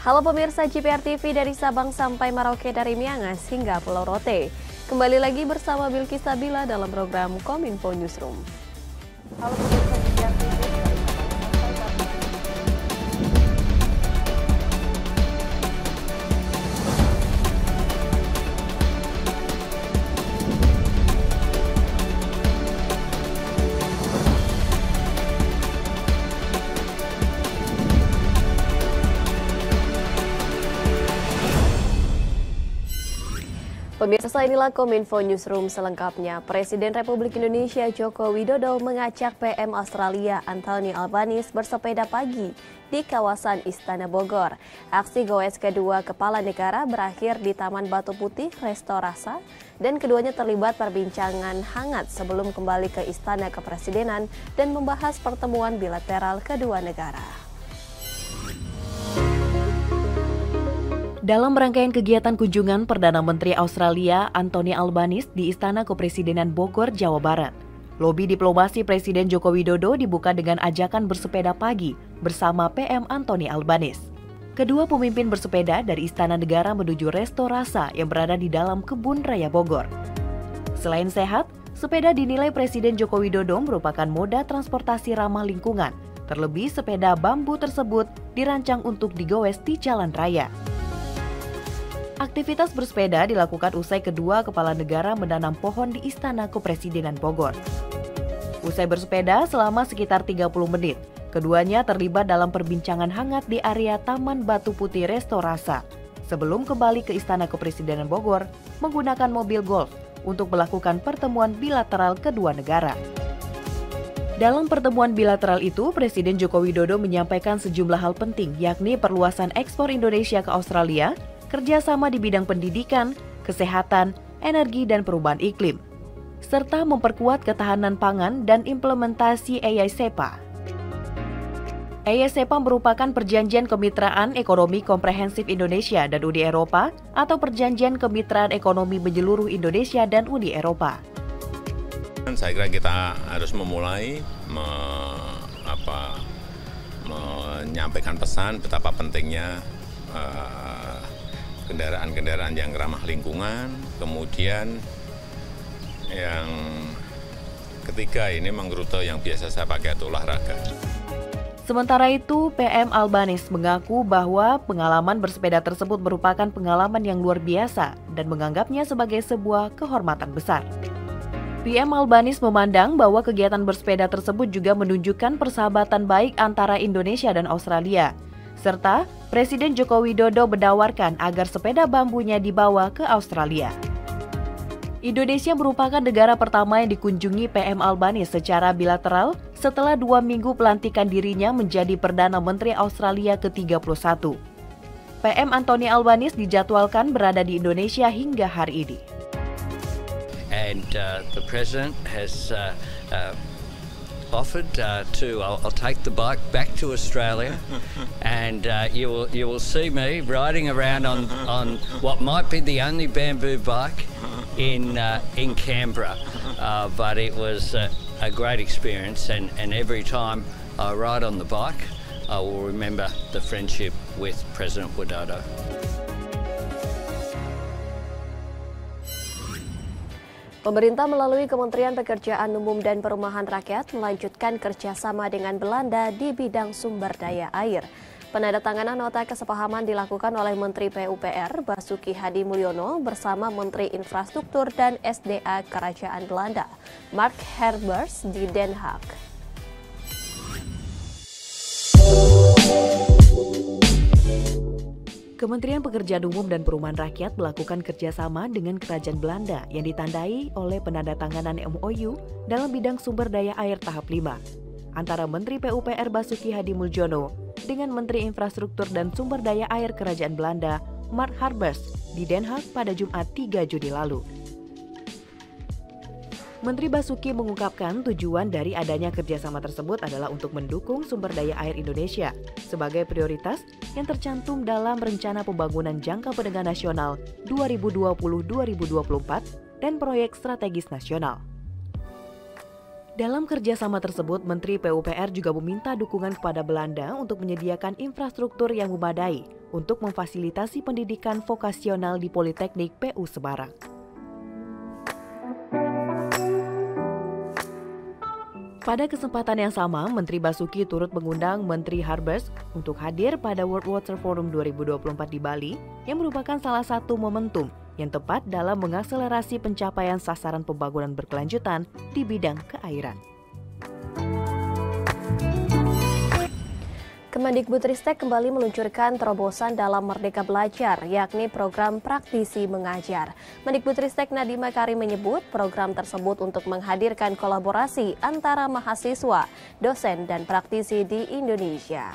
Halo pemirsa JPR TV dari Sabang sampai Merauke, dari Miangas hingga Pulau Rote. Kembali lagi bersama Bilqis Sabila dalam program Kominfo Newsroom. Halo pemirsa JPR TV. Pemirsa, inilah Kominfo Newsroom selengkapnya. Presiden Republik Indonesia Joko Widodo mengajak PM Australia Anthony Albanese bersepeda pagi di kawasan Istana Bogor. Aksi goes kedua kepala negara berakhir di Taman Batu Putih Resto Rasa dan keduanya terlibat perbincangan hangat sebelum kembali ke Istana Kepresidenan dan membahas pertemuan bilateral kedua negara. Dalam rangkaian kegiatan kunjungan Perdana Menteri Australia Anthony Albanese di Istana Kepresidenan Bogor, Jawa Barat, lobi diplomasi Presiden Joko Widodo dibuka dengan ajakan bersepeda pagi bersama PM Anthony Albanese. Kedua pemimpin bersepeda dari Istana Negara menuju Resto Rasa yang berada di dalam Kebun Raya Bogor. Selain sehat, sepeda dinilai Presiden Joko Widodo merupakan moda transportasi ramah lingkungan. Terlebih sepeda bambu tersebut dirancang untuk digoes di jalan raya. Aktivitas bersepeda dilakukan usai kedua kepala negara menanam pohon di Istana Kepresidenan Bogor. Usai bersepeda selama sekitar 30 menit, keduanya terlibat dalam perbincangan hangat di area Taman Batu Putih Resto Rasa sebelum kembali ke Istana Kepresidenan Bogor menggunakan mobil golf untuk melakukan pertemuan bilateral kedua negara. Dalam pertemuan bilateral itu, Presiden Joko Widodo menyampaikan sejumlah hal penting, yakni perluasan ekspor Indonesia ke Australia, kerjasama di bidang pendidikan, kesehatan, energi dan perubahan iklim, serta memperkuat ketahanan pangan dan implementasi EISEPA. EISEPA merupakan Perjanjian Kemitraan Ekonomi Komprehensif Indonesia dan Uni Eropa atau Perjanjian Kemitraan Ekonomi Menyeluruh Indonesia dan Uni Eropa. Saya kira kita harus memulai menyampaikan pesan betapa pentingnya kendaraan-kendaraan yang ramah lingkungan, kemudian yang ketiga ini memang rute yang biasa saya pakai untuk olahraga. Sementara itu, PM Albanese mengaku bahwa pengalaman bersepeda tersebut merupakan pengalaman yang luar biasa dan menganggapnya sebagai sebuah kehormatan besar. PM Albanese memandang bahwa kegiatan bersepeda tersebut juga menunjukkan persahabatan baik antara Indonesia dan Australia, serta Presiden Joko Widodo menawarkan agar sepeda bambunya dibawa ke Australia. Indonesia merupakan negara pertama yang dikunjungi PM Albanese secara bilateral setelah 2 minggu pelantikan dirinya menjadi Perdana Menteri Australia ke-31. PM Anthony Albanese dijadwalkan berada di Indonesia hingga hari ini. And the President has offered I'll take the bike back to Australia, and you will see me riding around on what might be the only bamboo bike in Canberra, but it was a great experience, and every time I ride on the bike, I will remember the friendship with President Widodo. Pemerintah melalui Kementerian Pekerjaan Umum dan Perumahan Rakyat melanjutkan kerjasama dengan Belanda di bidang sumber daya air. Penandatanganan nota kesepahaman dilakukan oleh Menteri PUPR Basuki Hadi Mulyono bersama Menteri Infrastruktur dan SDA Kerajaan Belanda, Mark Herbers di Den Haag. Kementerian Pekerjaan Umum dan Perumahan Rakyat melakukan kerjasama dengan Kerajaan Belanda yang ditandai oleh penandatanganan MOU dalam bidang sumber daya air tahap 5 antara Menteri PUPR Basuki Hadi Mulyono dengan Menteri Infrastruktur dan Sumber Daya Air Kerajaan Belanda Mark Herbers di Den Haag pada Jumat 3 Juni lalu. Menteri Basuki mengungkapkan tujuan dari adanya kerjasama tersebut adalah untuk mendukung sumber daya air Indonesia sebagai prioritas yang tercantum dalam Rencana Pembangunan Jangka Menengah Nasional 2020-2024 dan Proyek Strategis Nasional. Dalam kerjasama tersebut, Menteri PUPR juga meminta dukungan kepada Belanda untuk menyediakan infrastruktur yang memadai untuk memfasilitasi pendidikan vokasional di Politeknik PU Semarang. Pada kesempatan yang sama, Menteri Basuki turut mengundang Menteri Harbers untuk hadir pada World Water Forum 2024 di Bali, yang merupakan salah satu momentum yang tepat dalam mengakselerasi pencapaian sasaran pembangunan berkelanjutan di bidang keairan. Kemendikbudristek kembali meluncurkan terobosan dalam Merdeka Belajar, yakni program praktisi mengajar. Mendikbudristek Nadiem Makarim menyebut program tersebut untuk menghadirkan kolaborasi antara mahasiswa, dosen, dan praktisi di Indonesia.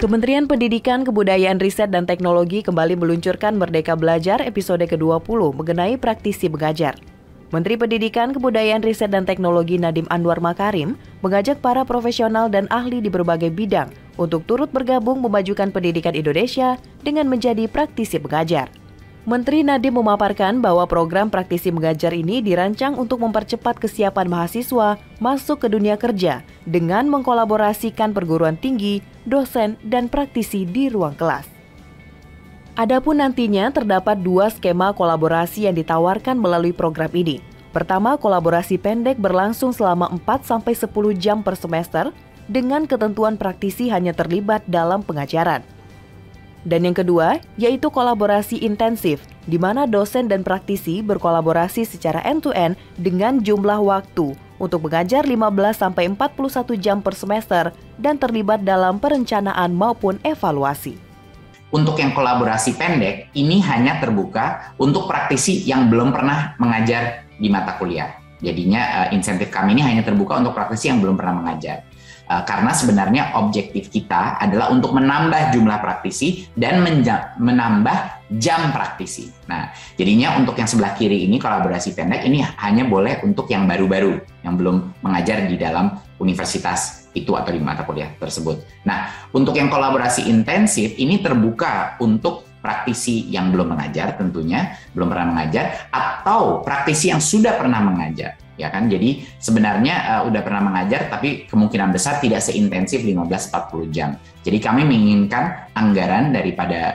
Kementerian Pendidikan, Kebudayaan, Riset, dan Teknologi kembali meluncurkan Merdeka Belajar episode ke-20 mengenai praktisi mengajar. Menteri Pendidikan, Kebudayaan, Riset, dan Teknologi Nadiem Anwar Makarim mengajak para profesional dan ahli di berbagai bidang untuk turut bergabung memajukan pendidikan Indonesia dengan menjadi praktisi mengajar. Menteri Nadiem memaparkan bahwa program praktisi mengajar ini dirancang untuk mempercepat kesiapan mahasiswa masuk ke dunia kerja dengan mengkolaborasikan perguruan tinggi, dosen, dan praktisi di ruang kelas. Adapun nantinya terdapat 2 skema kolaborasi yang ditawarkan melalui program ini. Pertama, kolaborasi pendek berlangsung selama 4-10 jam per semester dengan ketentuan praktisi hanya terlibat dalam pengajaran. Dan yang kedua, yaitu kolaborasi intensif, di mana dosen dan praktisi berkolaborasi secara end-to-end dengan jumlah waktu untuk mengajar 15-41 jam per semester dan terlibat dalam perencanaan maupun evaluasi. Untuk yang kolaborasi pendek, ini hanya terbuka untuk praktisi yang belum pernah mengajar di mata kuliah. Jadinya insentif kami ini hanya terbuka untuk praktisi yang belum pernah mengajar. Karena sebenarnya objektif kita adalah untuk menambah jumlah praktisi dan menambah jam praktisi. Nah, jadinya untuk yang sebelah kiri ini kolaborasi pendek ini hanya boleh untuk yang baru-baru, yang belum mengajar di dalam universitas itu atau di mata kuliah tersebut. Nah, untuk yang kolaborasi intensif ini terbuka untuk praktisi yang belum mengajar tentunya, belum pernah mengajar, atau praktisi yang sudah pernah mengajar. Ya kan, jadi sebenarnya udah pernah mengajar tapi kemungkinan besar tidak seintensif 15-40 jam. Jadi kami menginginkan anggaran daripada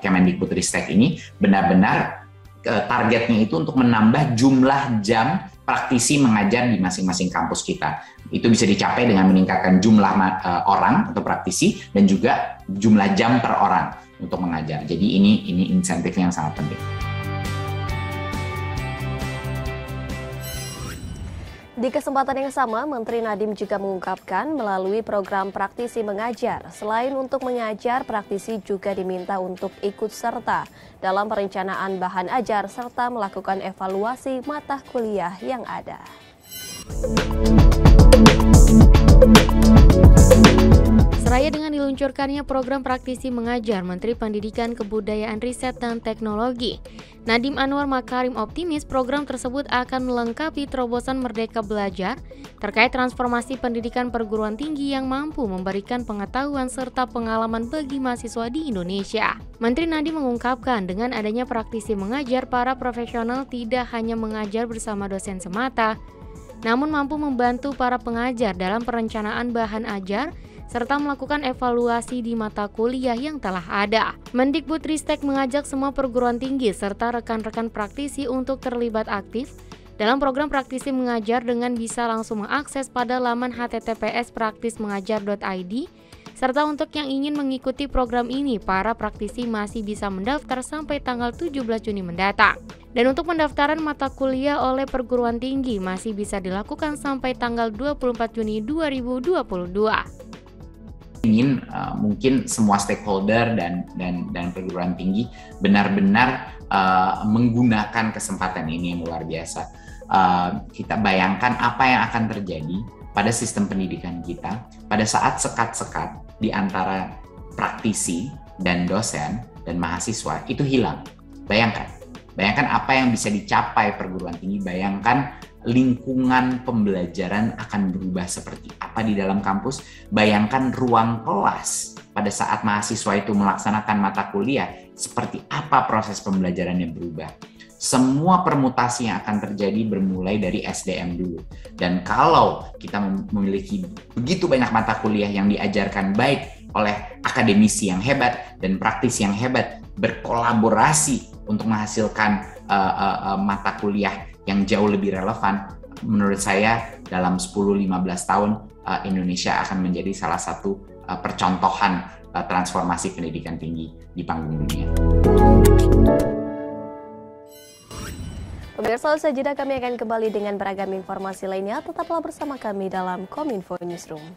Kemendikbudristek ini benar-benar targetnya itu untuk menambah jumlah jam praktisi mengajar di masing-masing kampus kita. Itu bisa dicapai dengan meningkatkan jumlah orang atau praktisi dan juga jumlah jam per orang untuk mengajar. Jadi ini insentif yang sangat penting. Di kesempatan yang sama, Menteri Nadiem juga mengungkapkan melalui program praktisi mengajar, selain untuk mengajar, praktisi juga diminta untuk ikut serta dalam perencanaan bahan ajar serta melakukan evaluasi mata kuliah yang ada. Seraya dengan diluncurkannya program praktisi mengajar, Menteri Pendidikan, Kebudayaan, Riset, dan Teknologi Nadiem Anwar Makarim optimis program tersebut akan melengkapi terobosan Merdeka Belajar terkait transformasi pendidikan perguruan tinggi yang mampu memberikan pengetahuan serta pengalaman bagi mahasiswa di Indonesia. Menteri Nadiem mengungkapkan dengan adanya praktisi mengajar, para profesional tidak hanya mengajar bersama dosen semata, namun mampu membantu para pengajar dalam perencanaan bahan ajar serta melakukan evaluasi di mata kuliah yang telah ada. Mendikbudristek mengajak semua perguruan tinggi serta rekan-rekan praktisi untuk terlibat aktif dalam program praktisi mengajar dengan bisa langsung mengakses pada laman https://praktismengajar.id. Serta untuk yang ingin mengikuti program ini, para praktisi masih bisa mendaftar sampai tanggal 17 Juni mendatang. Dan untuk pendaftaran mata kuliah oleh perguruan tinggi masih bisa dilakukan sampai tanggal 24 Juni 2022. Ingin mungkin semua stakeholder dan perguruan tinggi benar-benar menggunakan kesempatan ini yang luar biasa. Kita bayangkan apa yang akan terjadi pada sistem pendidikan kita pada saat sekat-sekat di antara praktisi dan dosen dan mahasiswa itu hilang. Bayangkan apa yang bisa dicapai perguruan tinggi, bayangkan lingkungan pembelajaran akan berubah seperti apa di dalam kampus. Bayangkan ruang kelas pada saat mahasiswa itu melaksanakan mata kuliah seperti apa proses pembelajarannya berubah. Semua permutasi yang akan terjadi bermulai dari SDM dulu. Dan kalau kita memiliki begitu banyak mata kuliah yang diajarkan baik oleh akademisi yang hebat dan praktisi yang hebat, berkolaborasi untuk menghasilkan mata kuliah yang jauh lebih relevan, menurut saya dalam 10-15 tahun Indonesia akan menjadi salah satu percontohan transformasi pendidikan tinggi di panggung dunia. Pemirsa, usai jeda kami akan kembali dengan beragam informasi lainnya. Tetaplah bersama kami dalam Kominfo Newsroom.